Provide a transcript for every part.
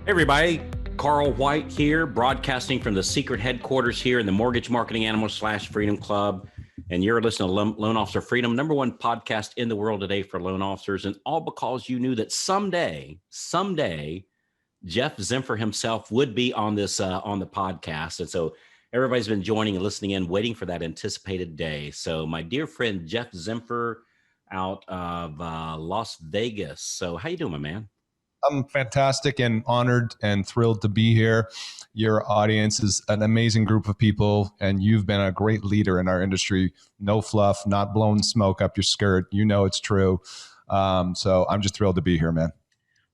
Hey everybody, Carl White here, broadcasting from the secret headquarters here in the Mortgage Marketing Animal / Freedom Club. And you're listening to Loan Officer Freedom, #1 podcast in the world today for loan officers. And all because you knew that someday, Jeff Zimfer himself would be on this on the podcast. And so everybody's been joining and listening in, waiting for that anticipated day. So my dear friend, Jeff Zimfer out of Las Vegas. So how you doing, my man? I'm fantastic and honored and thrilled to be here. Your audience is an amazing group of people, and you've been a great leader in our industry. No fluff, not blowing smoke up your skirt. You know it's true. So I'm just thrilled to be here, man.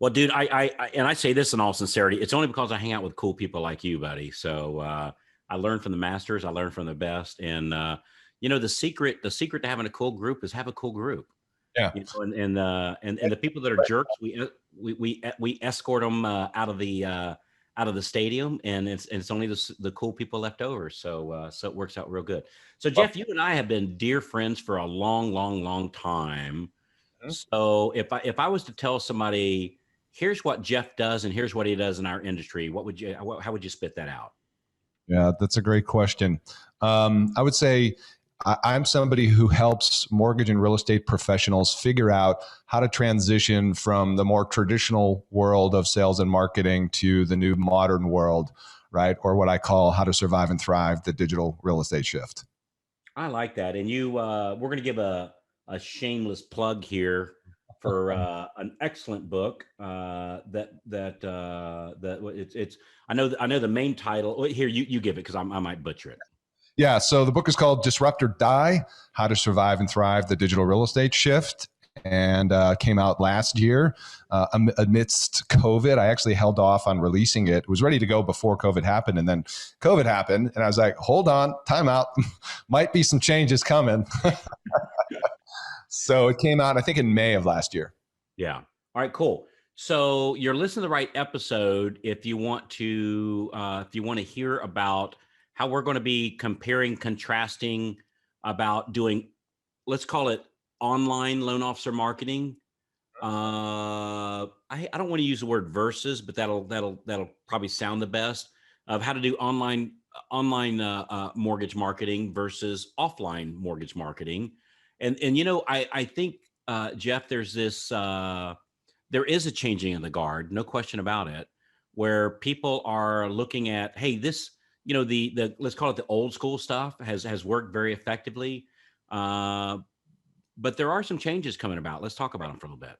Well, dude, I say this in all sincerity. It's only because I hang out with cool people like you, buddy. So I learn from the masters. I learn from the best. And the secret to having a cool group is have a cool group. Yeah. And the people that are jerks, we escort them out of the stadium, and it's only the cool people left over. So it works out real good. So Jeff, you and I have been dear friends for a long time. Mm-hmm. So if I was to tell somebody, here's what Jeff does and here's what he does in our industry, how would you spit that out? Yeah, that's a great question. I would say I'm somebody who helps mortgage and real estate professionals figure out how to transition from the more traditional world of sales and marketing to the new modern world, right? Or what I call how to survive and thrive, the digital real estate shift. I like that. And we're going to give a shameless plug here for an excellent book that it's I know the main title here. You give it because I might butcher it. Yeah, so the book is called Disrupt or Die, How to Survive and Thrive, the Digital Real Estate Shift, and came out last year amidst COVID. I actually held off on releasing it. It was ready to go before COVID happened, and then COVID happened, and I was like, hold on, time out. Might be some changes coming. So it came out, I think, in May of last year. Yeah. All right, cool. So you're listening to the right episode if you want to hear about how we're going to be comparing, contrasting about doing, let's call it online loan officer marketing. I don't want to use the word versus, but that'll probably sound the best of how to do online mortgage marketing versus offline mortgage marketing. And I think Jeff, there is a changing of the guard, no question about it, where people are looking at, hey, this, the let's call it the old school stuff has worked very effectively. But there are some changes coming about. Let's talk about them for a little bit.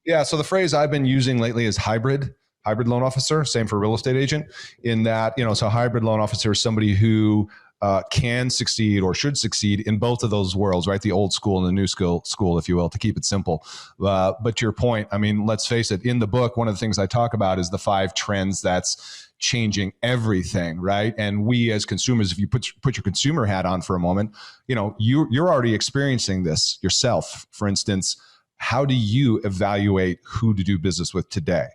Yeah. So the phrase I've been using lately is hybrid loan officer, same for real estate agent, in that, so hybrid loan officer is somebody who can succeed or should succeed in both of those worlds, right? The old school and the new school, if you will, to keep it simple. But to your point, I mean, let's face it, in the book, one of the things I talk about is the 5 trends that's changing everything, right? And we as consumers, if you put your consumer hat on for a moment, you're already experiencing this yourself. For instance, how do you evaluate who to do business with today?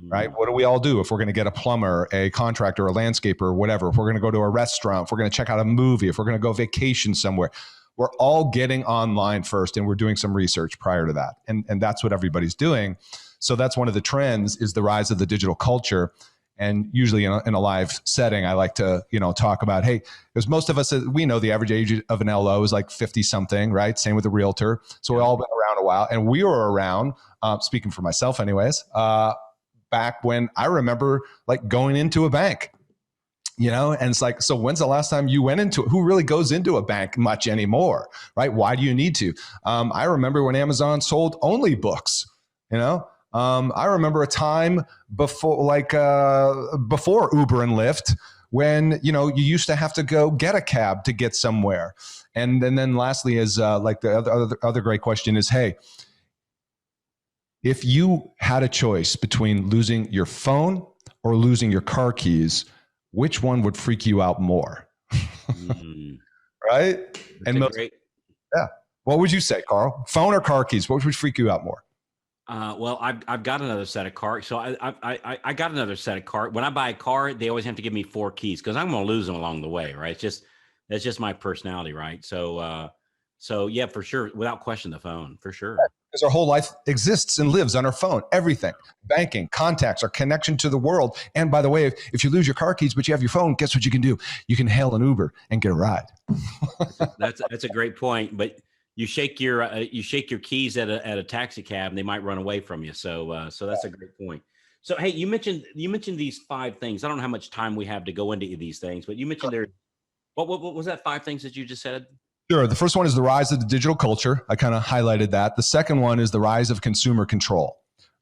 Right? What do we all do if we're going to get a plumber, a contractor, a landscaper, or whatever? If we're going to go to a restaurant, if we're going to check out a movie, if we're going to go vacation somewhere, we're all getting online first, and we're doing some research prior to that. And that's what everybody's doing. So that's one of the trends, is the rise of the digital culture. And usually in a live setting, I like to, talk about, hey, because most of us, we know the average age of an LO is like 50 something, right? Same with a realtor. So we've all been around a while, and we were around, speaking for myself anyways, back when I remember like going into a bank, and it's like, so when's the last time you went into it? Who really goes into a bank much anymore, right? Why do you need to? I remember when Amazon sold only books, I remember a time before Uber and Lyft, when, you used to have to go get a cab to get somewhere. And then lastly is like the other great question is, hey, if you had a choice between losing your phone or losing your car keys, which one would freak you out more? Right? Yeah. What would you say, Carl? Phone or car keys? What would freak you out more? Well, I've got another set of cards. So I got another set of cards. When I buy a car, they always have to give me 4 keys because I'm going to lose them along the way, right? That's just my personality, right? So yeah, for sure, without question, the phone, for sure. Because our whole life exists and lives on our phone. Everything, banking, contacts, our connection to the world. And by the way, if you lose your car keys, but you have your phone, guess what you can do? You can hail an Uber and get a ride. That's a great point. But you shake your keys at a taxi cab, and they might run away from you. So that's a great point. So hey, you mentioned these 5 things. I don't know how much time we have to go into these things, but you mentioned there. What was that 5 things that you just said? Sure. The first one is the rise of the digital culture. I kind of highlighted that. The second one is the rise of consumer control,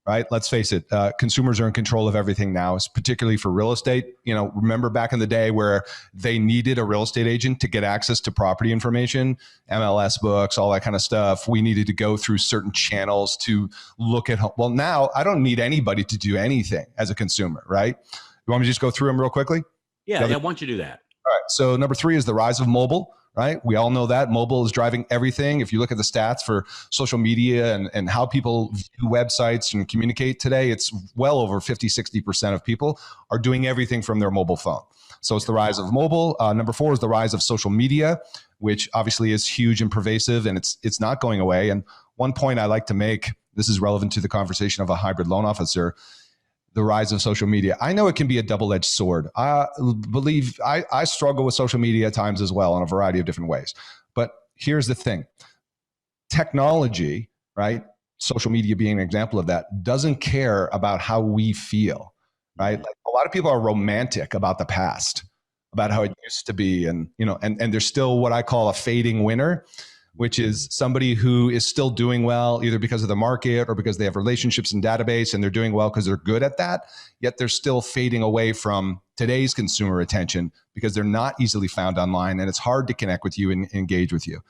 right? Let's face it. Consumers are in control of everything now, particularly for real estate. Remember back in the day where they needed a real estate agent to get access to property information, MLS books, all that kind of stuff. We needed to go through certain channels to look at. Well, now I don't need anybody to do anything as a consumer, right? You want me to just go through them real quickly? Yeah, I want you to do that. All right. So number 3 is the rise of mobile. Right? We all know that mobile is driving everything. If you look at the stats for social media and how people view websites and communicate today, it's well over 50, 60% of people are doing everything from their mobile phone. So it's the rise of mobile. Number 4 is the rise of social media, which obviously is huge and pervasive, and it's not going away. And one point I like to make, this is relevant to the conversation of a hybrid loan officer, the rise of social media. I know it can be a double-edged sword. I believe I struggle with social media at times as well in a variety of different ways. But here's the thing. Technology, right? Social media being an example of that, doesn't care about how we feel, right? Like a lot of people are romantic about the past, about how it used to be. And, and there's still what I call a fading winner, which is somebody who is still doing well, either because of the market or because they have relationships and database and they're doing well because they're good at that, yet they're still fading away from today's consumer attention because they're not easily found online and it's hard to connect with you and engage with you.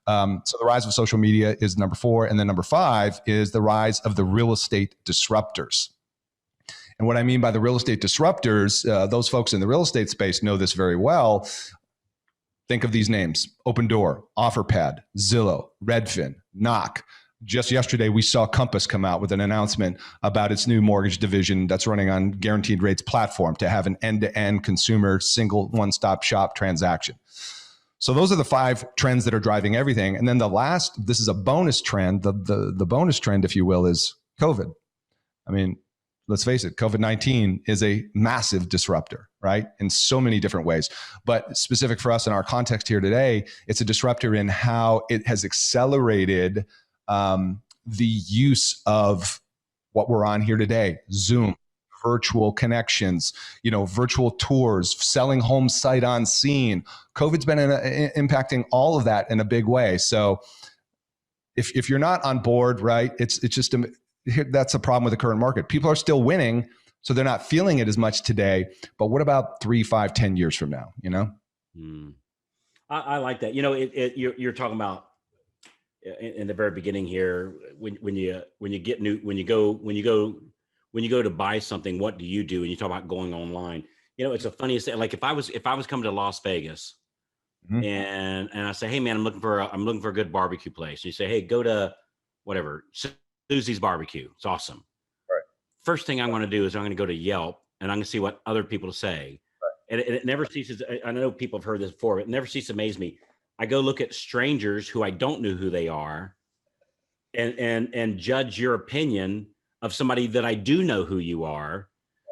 So the rise of social media is number 4. And then number 5 is the rise of the real estate disruptors. And what I mean by the real estate disruptors, those folks in the real estate space know this very well. Think of these names: Opendoor, OfferPad, Zillow, Redfin, Knock. Just yesterday, we saw Compass come out with an announcement about its new mortgage division that's running on Guaranteed Rates platform to have an end-to-end consumer single one-stop shop transaction. So those are the 5 trends that are driving everything. And then the last, this is a bonus trend. The bonus trend, if you will, is COVID. I mean, let's face it, COVID-19 is a massive disruptor, right? In so many different ways. But specific for us in our context here today, it's a disruptor in how it has accelerated the use of what we're on here today: Zoom, virtual connections, virtual tours, selling home sight unseen. COVID's been impacting all of that in a big way. So if you're not on board, right, it's just that's a problem with the current market. People are still winning, so they're not feeling it as much today. But what about 3, 5, 10 years from now? I like that. You're talking about in the very beginning here when you go to buy something, what do you do? And you talk about going online. It's the funniest thing. Like if I was coming to Las Vegas, mm-hmm. and I say, hey man, I'm looking for a good barbecue place. And you say, hey, go to whatever. Susie's Barbecue. It's awesome. Right. First thing I'm going to do is I'm going to go to Yelp and I'm going to see what other people say. Right. And it never ceases. I know people have heard this before, but it never ceases to amaze me. I go look at strangers who I don't know who they are and judge your opinion of somebody that I do know who you are.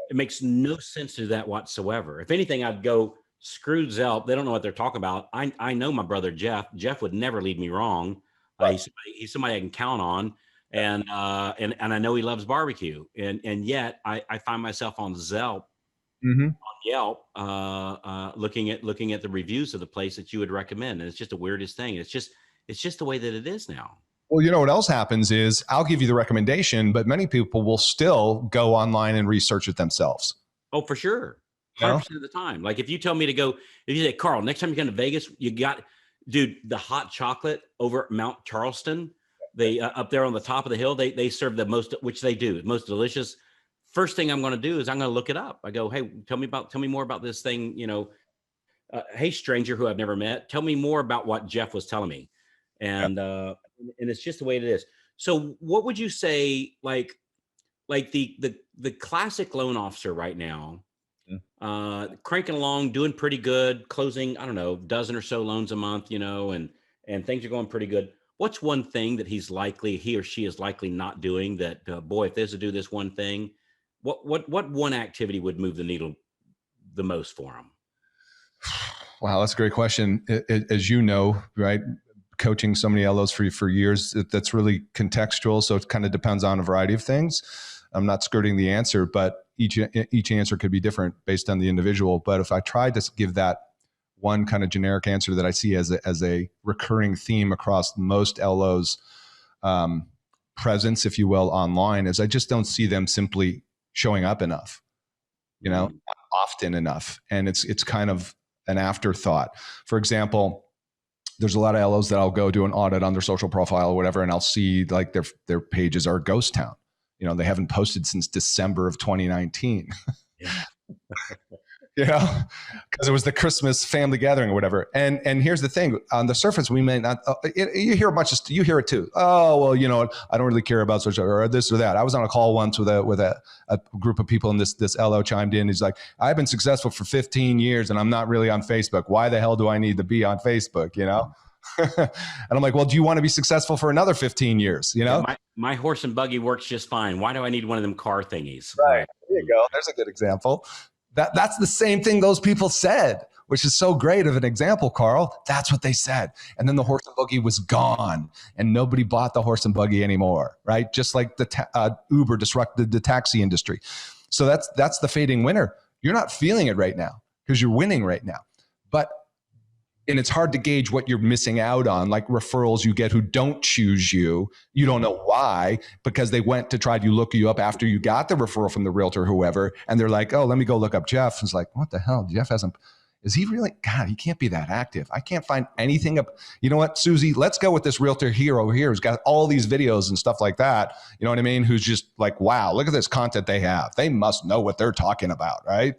It makes no sense to that whatsoever. If anything, I'd go, screw Yelp. They don't know what they're talking about. I know my brother, Jeff. Jeff would never lead me wrong. Right. He's somebody I can count on. And I know he loves barbecue, and yet I find myself on Yelp, mm-hmm. Looking at the reviews of the place that you would recommend, and it's just the weirdest thing. It's just the way that it is now. Well, what else happens is I'll give you the recommendation, but many people will still go online and research it themselves. Oh, for sure, 100% of the time. Like if you tell me to go, if you say, Carl, next time you come to Vegas, dude, the hot chocolate over at Mount Charleston. They up there on the top of the hill, they serve the most, which they do, most delicious. First thing I'm going to do is I'm going to look it up. I go, hey, tell me more about this thing. Hey, stranger who I've never met, tell me more about what Jeff was telling me. And it's just the way it is. So what would you say, like the classic loan officer right now, cranking along, doing pretty good, closing, I don't know, dozen or so loans a month, and things are going pretty good. what's one thing that he or she is likely not doing that, boy, if there's to do this one thing, what one activity would move the needle the most for them? Wow, that's a great question. As you know, right, coaching so many LOs for years, that's really contextual. So it kind of depends on a variety of things. I'm not skirting the answer, but each answer could be different based on the individual. But if I tried to give that one kind of generic answer that I see as a recurring theme across most LOs, presence, if you will, online, is I just don't see them simply showing up enough, Mm. often enough. And it's kind of an afterthought. For example, there's a lot of LOs that I'll go do an audit on their social profile or whatever, and I'll see like their pages are a ghost town. They haven't posted since December of 2019. Yeah. Because it was the Christmas family gathering or whatever. And here's the thing: on the surface, we may not. You hear a bunch of. You hear it too. Oh well, I don't really care about social or this or that. I was on a call once with a group of people, and this LO chimed in. He's like, "I've been successful for 15 years, and I'm not really on Facebook. Why the hell do I need to be on Facebook?" And I'm like, "Well, do you want to be successful for another 15 years?" Yeah, my horse and buggy works just fine. Why do I need one of them car thingies? Right. There you go. There's a good example. That's the same thing those people said, which is so great of an example, Carl. That's what they said. And then the horse and buggy was gone and nobody bought the horse and buggy anymore, right? Just like the Uber disrupted the taxi industry. So that's the fading winner. You're not feeling it right now because you're winning right now. And it's hard to gauge what you're missing out on, like referrals you get who don't choose you. You don't know why, because they went to try to look you up after you got the referral from the realtor, whoever. And they're like, oh, let me go look up Jeff. It's like, what the hell? Jeff is he really? God, he can't be that active. I can't find anything. You know what, Susie, let's go with this realtor here over here who's got all these videos and stuff like that. You know what I mean? Who's just like, wow, look at this content they have. They must know what they're talking about, right?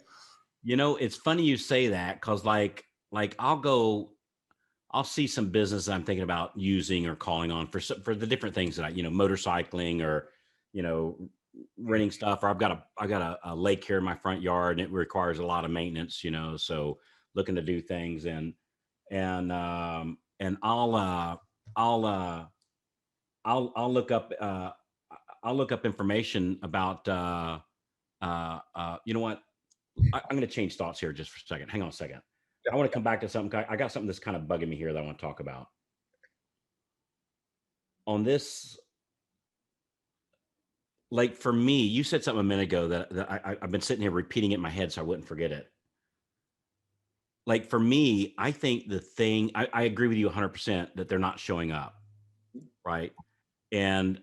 It's funny you say that because I'll see some business I'm thinking about using or calling on for the different things that motorcycling or, renting stuff, or I've got a lake here in my front yard and it requires a lot of maintenance, so looking to do things and I'll look up, information about, you know what? I'm going to change thoughts here just for a second. Hang on a second. I want to come back to something. I got something that's kind of bugging me here that I want to talk about. On this, like for me, you said something a minute ago that I've been sitting here repeating it in my head so I wouldn't forget it. Like for me, I think I agree with you 100% that they're not showing up, right? And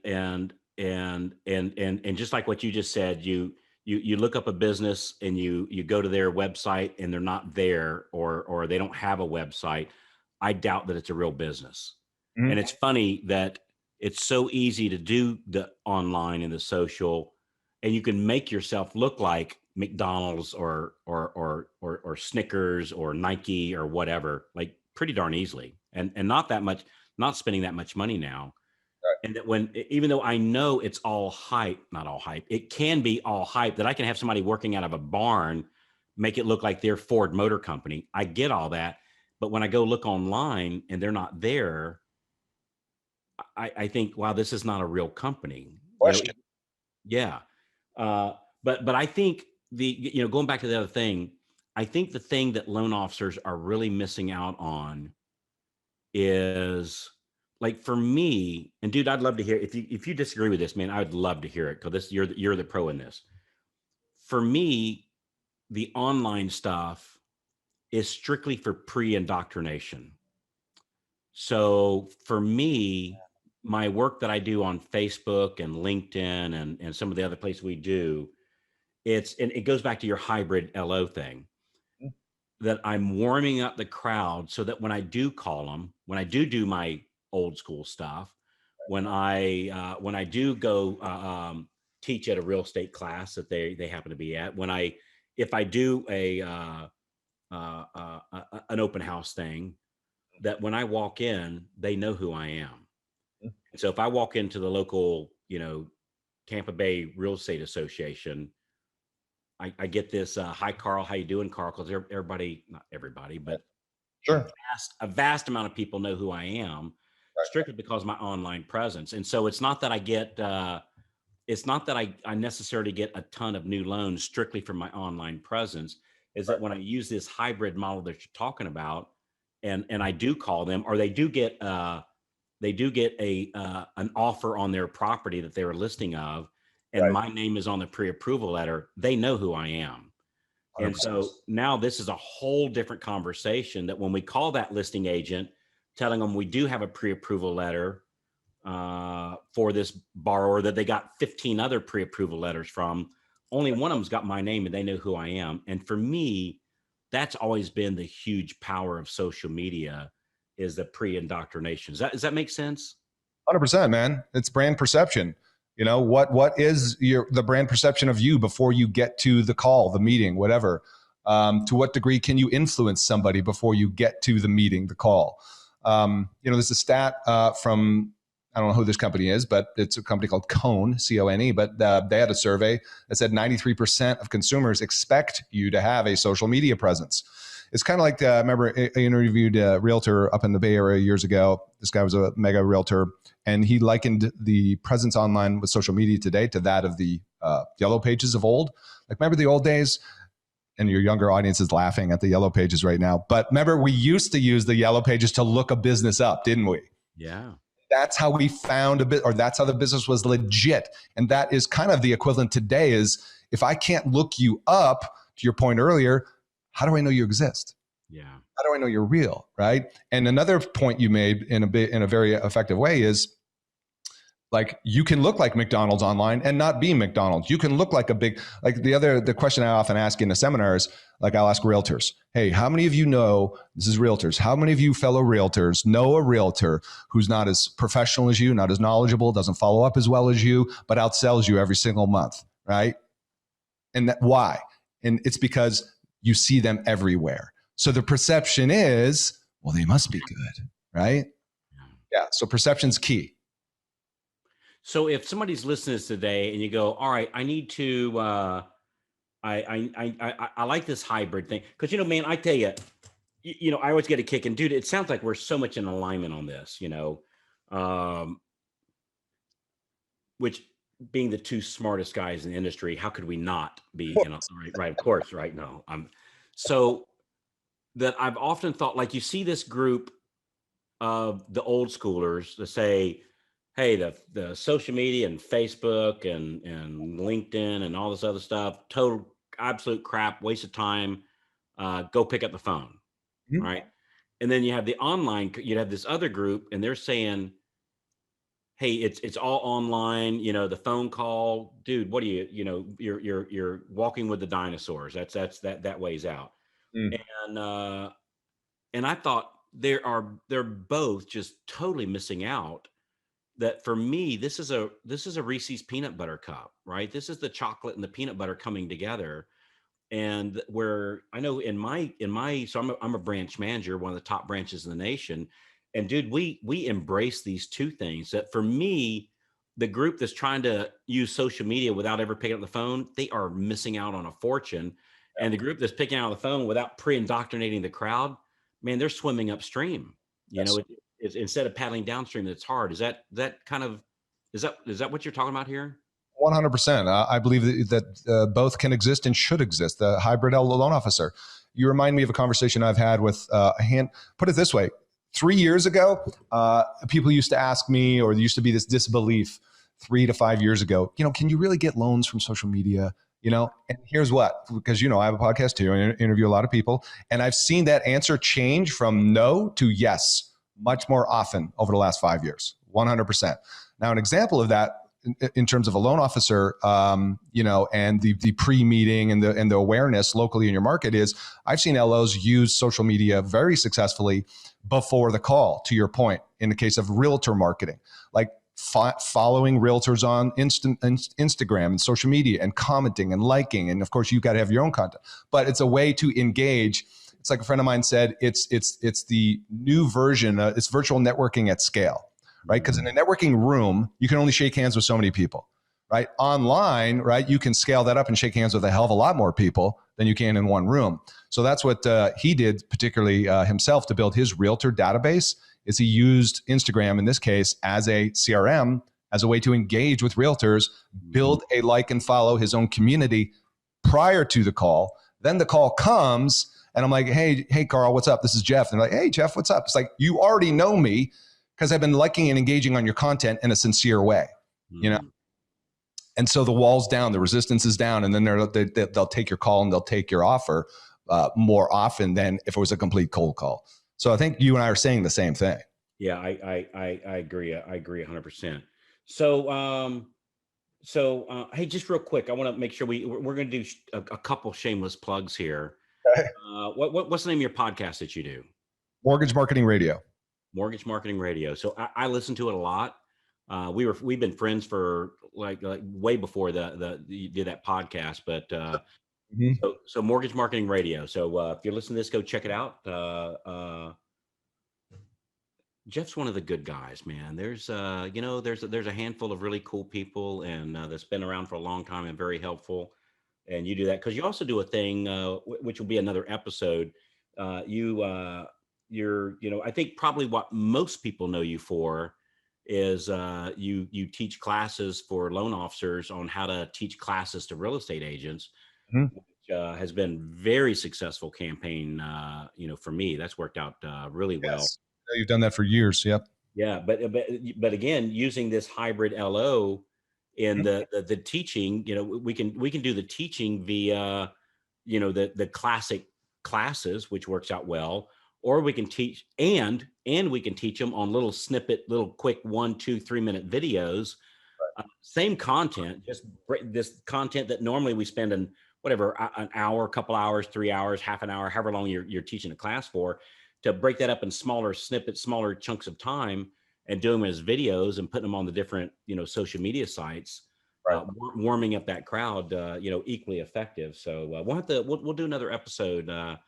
just like what you just said, you look up a business and you go to their website and they're not there, or they don't have a website. I doubt that it's a real business. Mm-hmm. And it's funny that it's so easy to do the online and the social, and you can make yourself look like McDonald's or Snickers or Nike or whatever, like pretty darn easily, and not spending that much money now. And that even though I know it's all hype, not all hype, it can be all hype, that I can have somebody working out of a barn, make it look like they're Ford Motor Company. I get all that. But when I go look online and they're not there, I think, wow, this is not a real company. Question. Yeah. But I think going back to the other thing, I think the thing that loan officers are really missing out on is, like, for me, and dude, I'd love to hear if you disagree with this, man. I'd love to hear it because you're the pro in this. For me, the online stuff is strictly for pre-indoctrination. So for me, my work that I do on Facebook and LinkedIn and some of the other places we do, and it goes back to your hybrid LO thing, that I'm warming up the crowd so that when I do call them, when I do my old school stuff, when I do go teach at a real estate class that they happen to be at, if I do an open house thing, that when I walk in, they know who I am. And so if I walk into the local, Tampa Bay Real Estate Association, I get this, hi, Carl, how you doing, Carl? Because everybody, not everybody, but Sure. a vast amount of people know who I am. strictly because of my online presence. And so it's not that I get, it's not that I necessarily get a ton of new loans strictly from my online presence, is that when I use this hybrid model that you're talking about, and I do call them, or they do get a an offer on their property that they're listing of, and my name is on the pre-approval letter, they know who I am. 100%. And so now this is a whole different conversation, that when we call that listing agent, telling them we do have a pre-approval letter for this borrower that they got 15 other pre-approval letters from, only one of them's got my name and they know who I am. And for me, that's always been the huge power of social media, is the pre-indoctrination. Does that make sense? 100%, man. It's brand perception. You know, what is the brand perception of you before you get to the call, the meeting, whatever? To what degree can you influence somebody before you get to the meeting, the call? There's a stat from, I don't know who this company is, but it's a company called Cone, C-O-N-E, but they had a survey that said 93% of consumers expect you to have a social media presence. It's kind of like, I remember I interviewed a realtor up in the Bay Area years ago. This guy was a mega realtor, and he likened the presence online with social media today to that of the yellow pages of old. Like, remember the old days? And your younger audience is laughing at the yellow pages right now. But remember, we used to use the yellow pages to look a business up, didn't we? Yeah. That's how we found a bit, or that's how the business was legit. And that is kind of the equivalent today, is if I can't look you up, to your point earlier, how do I know you exist? Yeah. How do I know you're real? Right. And another point you made in a very effective way is, like, you can look like McDonald's online and not be McDonald's. You can look like the question I often ask in the seminars, like I'll ask realtors, hey, how many of you know, this is realtors, how many of you fellow realtors know a realtor who's not as professional as you, not as knowledgeable, doesn't follow up as well as you, but outsells you every single month, right? And why? And it's because you see them everywhere. So the perception is, well, they must be good, right? Yeah. So perception's key. So if somebody's listening to this today and you go, all right, I need to, I like this hybrid thing. Cause man, I tell you, I always get a kick, and dude, it sounds like we're so much in alignment on this, which, being the two smartest guys in the industry, how could we not be, right? Of course, right? No, so that I've often thought, like, you see this group of the old schoolers that say, hey, the social media and Facebook and LinkedIn and all this other stuff, total absolute crap, waste of time. Go pick up the phone, right? And then you have the online. You have this other group, and they're saying, hey, it's all online. The phone call, dude. What do you're walking with the dinosaurs. That weighs out. And I thought they're both just totally missing out. That for me, this is a Reese's peanut butter cup, right? This is the chocolate and the peanut butter coming together. And where I know so I'm a branch manager, one of the top branches in the nation. And dude, we embrace these two things. That for me, the group that's trying to use social media without ever picking up the phone, they are missing out on a fortune. And the group that's picking out the phone without pre-indoctrinating the crowd, man, they're swimming upstream. It's, instead of paddling downstream, that's hard. Is that what you're talking about here? 100%. I believe that both can exist and should exist. The hybrid loan officer. You remind me of a conversation I've had with put it this way. 3 years ago, people used to ask me, or there used to be this disbelief 3 to 5 years ago, can you really get loans from social media? And here's what, because, I have a podcast too, and I interview a lot of people, and I've seen that answer change from no to yes much more often over the last 5 years, 100%. Now, an example of that in terms of a loan officer, and the pre-meeting and the awareness locally in your market is, I've seen LOs use social media very successfully before the call, to your point, in the case of realtor marketing, like following realtors on Instagram and social media and commenting and liking. And of course, you've got to have your own content, but it's a way to engage. It's like a friend of mine said, it's the new version, it's virtual networking at scale, right? Because in a networking room, you can only shake hands with so many people, right? Online, right, you can scale that up and shake hands with a hell of a lot more people than you can in one room. So that's what he did, particularly himself, to build his realtor database, is he used Instagram in this case as a CRM, as a way to engage with realtors, build a like and follow his own community prior to the call. Then the call comes and I'm like, hey, Carl, what's up? This is Jeff. And they're like, hey, Jeff, what's up? It's like, you already know me because I've been liking and engaging on your content in a sincere way, you know? And so the wall's down, the resistance is down, and then they'll take your call and they'll take your offer more often than if it was a complete cold call. So I think you and I are saying the same thing. Yeah, I agree. I agree 100%. So, hey, just real quick, I want to make sure we're going to do a couple shameless plugs here. Okay. What's the name of your podcast that you do? Mortgage Marketing Radio. Mortgage Marketing Radio. So I listen to it a lot. We've been friends for like way before you did that podcast, but so Mortgage Marketing Radio. So if you're listening to this, go check it out. Jeff's one of the good guys, man. There's there's a handful of really cool people and that's been around for a long time and very helpful. And you do that because you also do a thing which will be another episode. I think probably what most people know you for is you teach classes for loan officers on how to teach classes to real estate agents, which has been very successful campaign. For me, that's worked out really well. Yes. You've done that for years. Yep. Yeah, but again, using this hybrid LO in the teaching, we can do the teaching via, the classic classes, which works out well, or we can teach and we can teach them on little quick 1, 2, 3 minute videos, same content, just this content that normally we spend an hour, couple hours, 3 hours, half an hour, however long you're teaching a class for, to break that up in smaller snippets, smaller chunks of time, and doing them as videos and putting them on the different, social media sites, warming up that crowd, equally effective. So we'll do another episode. All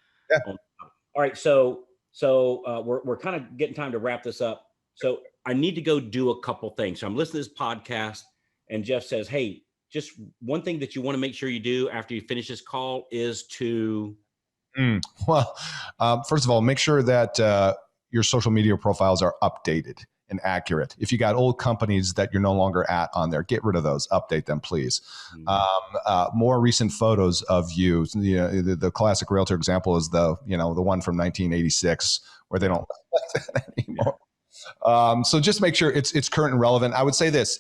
right. So we're kind of getting time to wrap this up. So I need to go do a couple things. So I'm listening to this podcast and Jeff says, hey, just one thing that you want to make sure you do after you finish this call is to... Well, first of all, make sure that your social media profiles are updated and accurate. If you got old companies that you're no longer at on there, get rid of those, update them, please. More recent photos of you. The classic realtor example is the one from 1986 where they don't like that anymore. So just make sure it's current and relevant. I would say this,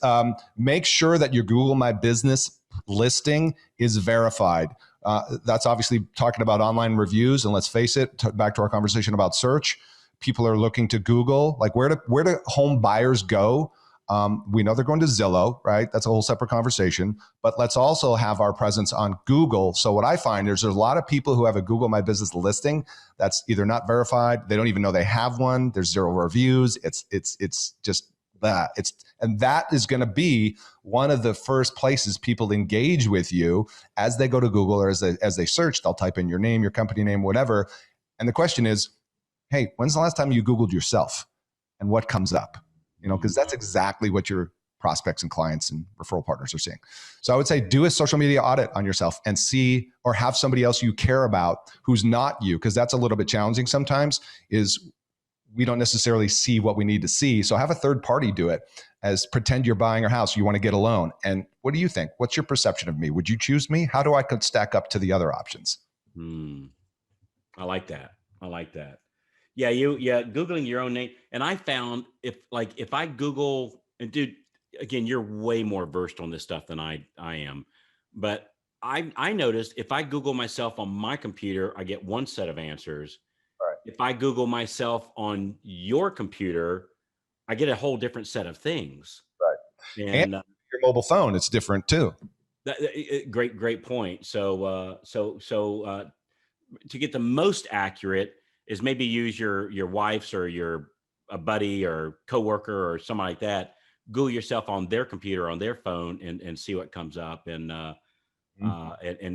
make sure that your Google My Business listing is verified. That's obviously talking about online reviews. And let's face it, back to our conversation about search, people are looking to Google, like where do home buyers go? We know they're going to Zillow, right? That's a whole separate conversation, but let's also have our presence on Google. So what I find is there's a lot of people who have a Google My Business listing that's either not verified. They don't even know they have one. There's 0 reviews. It's just that and that is going to be one of the first places people engage with you as they go to Google or as they search. They'll type in your name, your company name, whatever. And the question is, hey, when's the last time you Googled yourself and what comes up? Because that's exactly what your prospects and clients and referral partners are seeing. So I would say do a social media audit on yourself and see, or have somebody else you care about who's not you, because that's a little bit challenging sometimes, is we don't necessarily see what we need to see. So have a third party do it, as pretend you're buying a house, you want to get a loan. And what do you think? What's your perception of me? Would you choose me? How do I could stack up to the other options? I like that. Yeah. Googling your own name. And I found if I Google, and dude, again, you're way more versed on this stuff than I am, but I noticed if I Google myself on my computer, I get one set of answers. If I Google myself on your computer, I get a whole different set of things. Right. And your mobile phone, it's different too. Great point. So to get the most accurate is maybe use your wife's or a buddy or coworker or something like that. Google yourself on their computer, on their phone, and see what comes up, and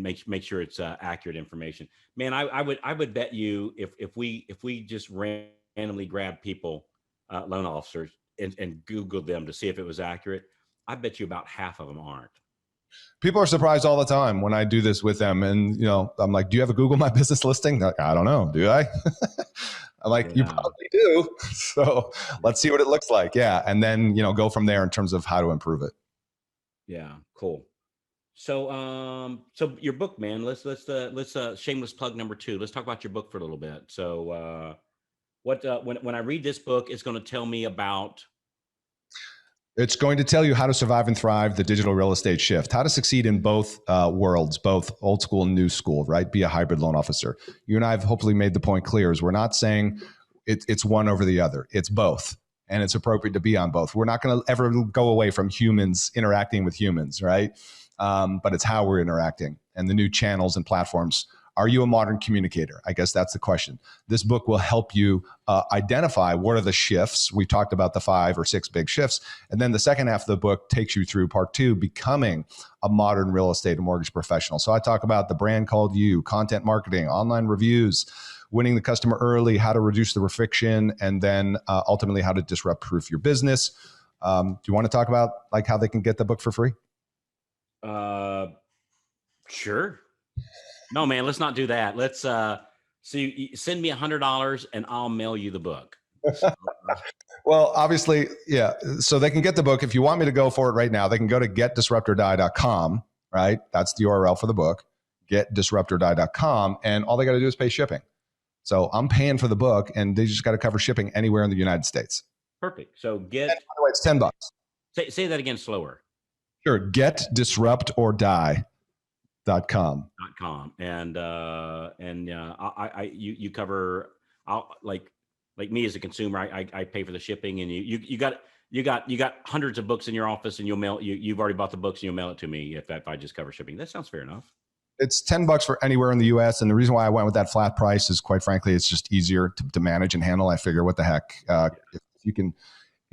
make sure it's accurate information. Man, I would bet you if we just randomly grab people, loan officers, and Googled them to see if it was accurate, I bet you about half of them aren't. People are surprised all the time when I do this with them. And, I'm like, do you have a Google My Business listing? They're like, I don't know. Do I? I'm like, you Yeah. probably do. So let's see what it looks like. Yeah. And then, go from there in terms of how to improve it. Yeah. Cool. So, so your book, man, let's shameless plug number 2. Let's talk about your book for a little bit. So, when I read this book, it's going to tell me about. It's going to tell you how to survive and thrive the digital real estate shift, how to succeed in both worlds, both old school and new school, right? Be a hybrid loan officer. You and I have hopefully made the point clear is we're not saying it's one over the other. It's both. And it's appropriate to be on both. We're not going to ever go away from humans interacting with humans, right? But it's how we're interacting and the new channels and platforms. Are you a modern communicator? I guess that's the question. This book will help you identify what are the shifts. We talked about the 5 or 6 big shifts. And then the second half of the book takes you through part 2, becoming a modern real estate and mortgage professional. So I talk about the brand called you, content marketing, online reviews, winning the customer early, how to reduce the friction, and then ultimately how to disrupt proof your business. Do you want to talk about like how they can get the book for free? Sure. No, man, let's not do that. Let's so you send me $100 and I'll mail you the book. So, well, obviously, yeah. So they can get the book. If you want me to go for it right now, they can go to getdisruptordie.com, right? That's the URL for the book, getdisruptordie.com. And all they got to do is pay shipping. So I'm paying for the book and they just got to cover shipping anywhere in the United States. perfect. So And by the way, it's $10. say that again slower. Sure. Getdisruptordie.com. .com and you cover. I'll like me as a consumer, I pay for the shipping, and you got hundreds of books in your office, and you've already bought the books and you'll mail it to me if I just cover shipping. That sounds fair enough. It's $10 for anywhere in the US. And the reason why I went with that flat price is quite frankly, it's just easier to manage and handle. I figure what the heck, if you can,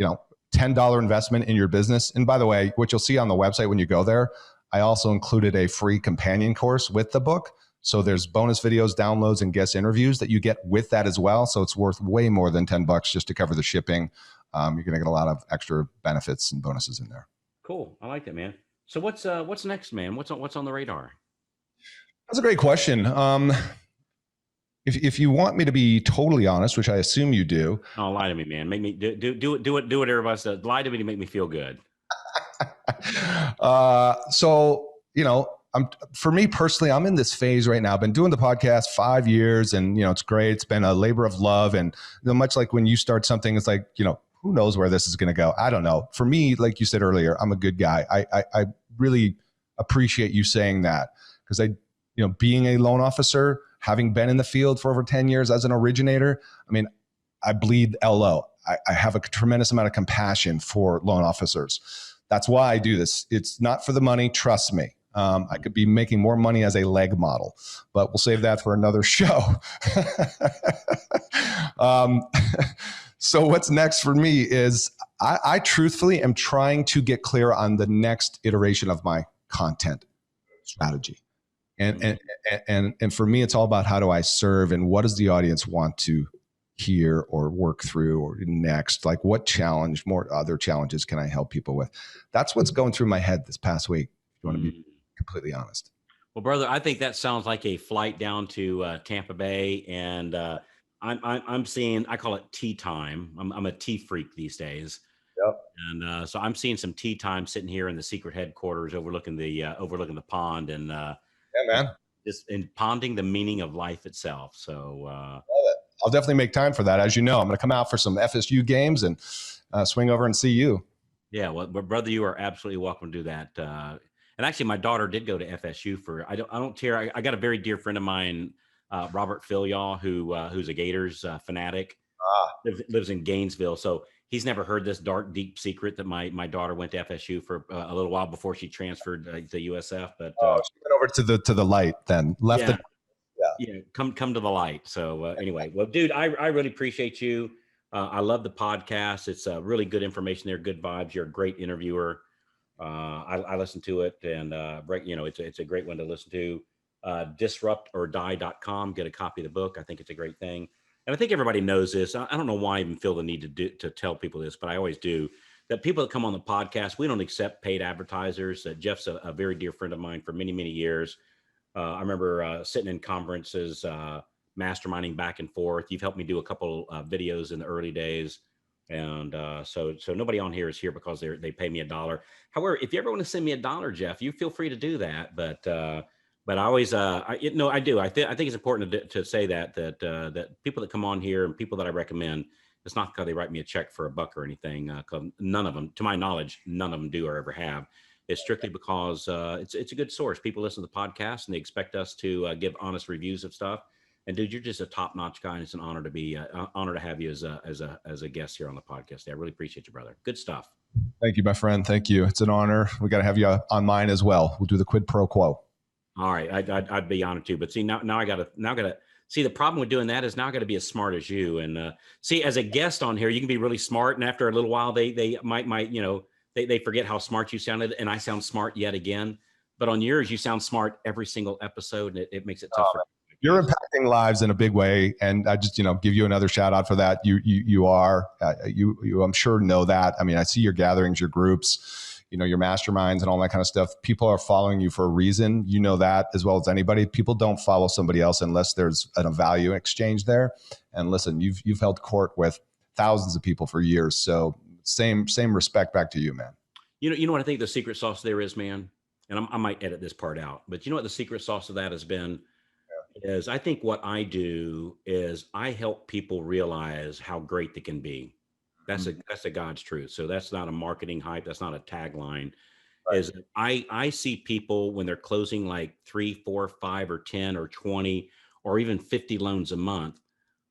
$10 investment in your business. And by the way, what you'll see on the website when you go there, I also included a free companion course with the book. So there's bonus videos, downloads, and guest interviews that you get with that as well. So it's worth way more than $10 just to cover the shipping. You're going to get a lot of extra benefits and bonuses in there. Cool. I like that, man. So what's next, man? What's on the radar? That's a great question. If you want me to be totally honest, which I assume you do. Oh, lie to me, man. Make me do what everybody says. Lie to me to make me feel good. So, for me personally, I'm in this phase right now. I've been doing the podcast 5 years and, it's great. It's been a labor of love. And much like when you start something, it's like, who knows where this is going to go? I don't know. For me, like you said earlier, I'm a good guy. I really appreciate you saying that because being a loan officer, having been in the field for over 10 years as an originator, I bleed LO. I have a tremendous amount of compassion for loan officers. That's why I do this. It's not for the money. Trust me. I could be making more money as a leg model, but we'll save that for another show. So what's next for me is I truthfully am trying to get clear on the next iteration of my content strategy. And for me, it's all about how do I serve and what does the audience want to hear or work through or next? Like what challenge, more other challenges can I help people with? That's what's going through my head this past week. If you want to be completely honest. Well, brother, I think that sounds like a flight down to Tampa Bay, and I'm seeing. I call it tea time. I'm a tea freak these days. Yep. And so I'm seeing some tea time sitting here in the secret headquarters, overlooking the pond, and yeah, man, just in ponding the meaning of life itself. So I'll definitely make time for that. As you know, I'm going to come out for some FSU games and swing over and see you. Yeah, well, brother, you are absolutely welcome to do that. And actually, my daughter did go to FSU for. I don't care. I got a very dear friend of mine, Robert Filial, who's a Gators fanatic. Lives in Gainesville, so he's never heard this dark, deep secret that my daughter went to FSU for a little while before she transferred to USF. But she went over to the light, then left. Yeah, come to the light. So anyway, well, dude, I really appreciate you. I love the podcast. It's really good information there, good vibes. You're a great interviewer. I listen to it, and it's a great one to listen to. Disruptordie.com. Get a copy of the book. I think it's a great thing. And I think everybody knows this. I don't know why I even feel the need to tell people this, but I always do. That people that come on the podcast, we don't accept paid advertisers. Jeff's a very dear friend of mine for many, many years. I remember sitting in conferences masterminding back and forth. You've helped me do a couple videos in the early days. And so nobody on here is here because they pay me $1. However, if you ever want to send me $1, Jeff, you feel free to do that. But I always, I do. I think it's important to say that people that come on here and people that I recommend, it's not because they write me a check for $1 or anything. 'Cause none of them, to my knowledge, none of them do or ever have. It's strictly because it's a good source. People listen to the podcast and they expect us to give honest reviews of stuff. And dude, you're just a top-notch guy, and it's an honor to be honor to have you as a guest here on the podcast. I really appreciate you, brother. Good stuff. Thank you, my friend. Thank you. It's an honor. We got to have you on mine as well. We'll do the quid pro quo. All right, I'd be honored to. But see, now I gotta see, the problem with doing that is now I got to be as smart as you. And see, as a guest on here, you can be really smart, and after a little while, they might they forget how smart you sounded, and I sound smart yet again. But on yours, you sound smart every single episode, and it makes it tough. You're impacting lives in a big way, and I just give you another shout out for that. You are I'm sure know that. I mean, I see your gatherings, your groups, your masterminds, and all that kind of stuff. People are following you for a reason. You know that as well as anybody. People don't follow somebody else unless there's a value exchange there. And listen, you've held court with thousands of people for years, so same respect back to you, man. You know what I think the secret sauce there is, man. And I might edit this part out, but you know what the secret sauce of that has been? Is I think what I do is I help people realize how great they can be. That's a God's truth. So that's not a marketing hype. That's not a tagline. Right. Is I see people when they're closing like 3, 4, 5, or 10 or 20 or even 50 loans a month.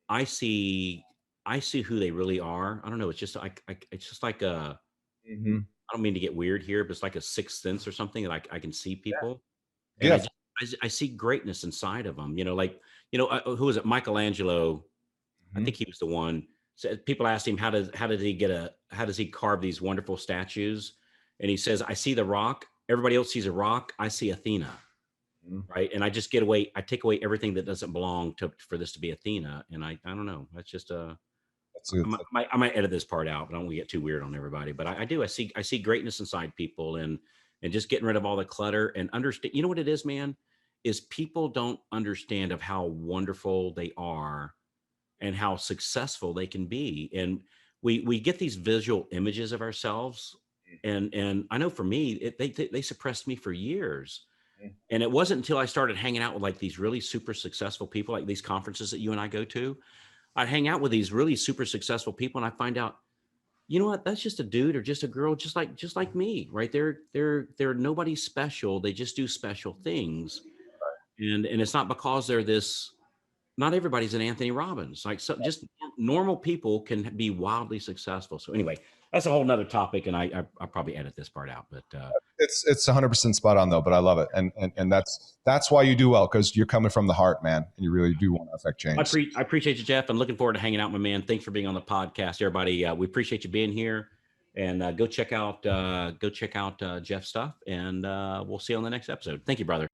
I see who they really are. I don't know. It's just like a. I don't mean to get weird here, but it's like a sixth sense or something that I can see people. Yeah. And I see greatness inside of them, who was it? Michelangelo. I think he was the one. So people asked him, how does he carve these wonderful statues? And he says, I see the rock. Everybody else sees a rock. I see Athena. Right. And I just I take away everything that doesn't belong for this to be Athena. And I don't know. That's just I might edit this part out, but I don't want to get too weird on everybody. But I see greatness inside people, and just getting rid of all the clutter and understand. You know what it is, man, is people don't understand of how wonderful they are and how successful they can be. And we get these visual images of ourselves. And I know for me, they suppressed me for years. And it wasn't until I started hanging out with like these really super successful people, like these conferences that you and I go to, I'd hang out with these really super successful people, and I find out, you know what? That's just a dude or just a girl, just like me, right? They're nobody special. They just do special things. And it's not because they're this, not everybody's an Anthony Robbins. Like, so just normal people can be wildly successful. So anyway, that's a whole nother topic, and I'll probably edit this part out, but it's 100% spot on though, but I love it. And that's why you do well, because you're coming from the heart, man. And you really do want to affect change. I appreciate you, Jeff. I'm looking forward to hanging out, my man. Thanks for being on the podcast, everybody. We appreciate you being here, and go check out Jeff's stuff, and we'll see you on the next episode. Thank you, brother.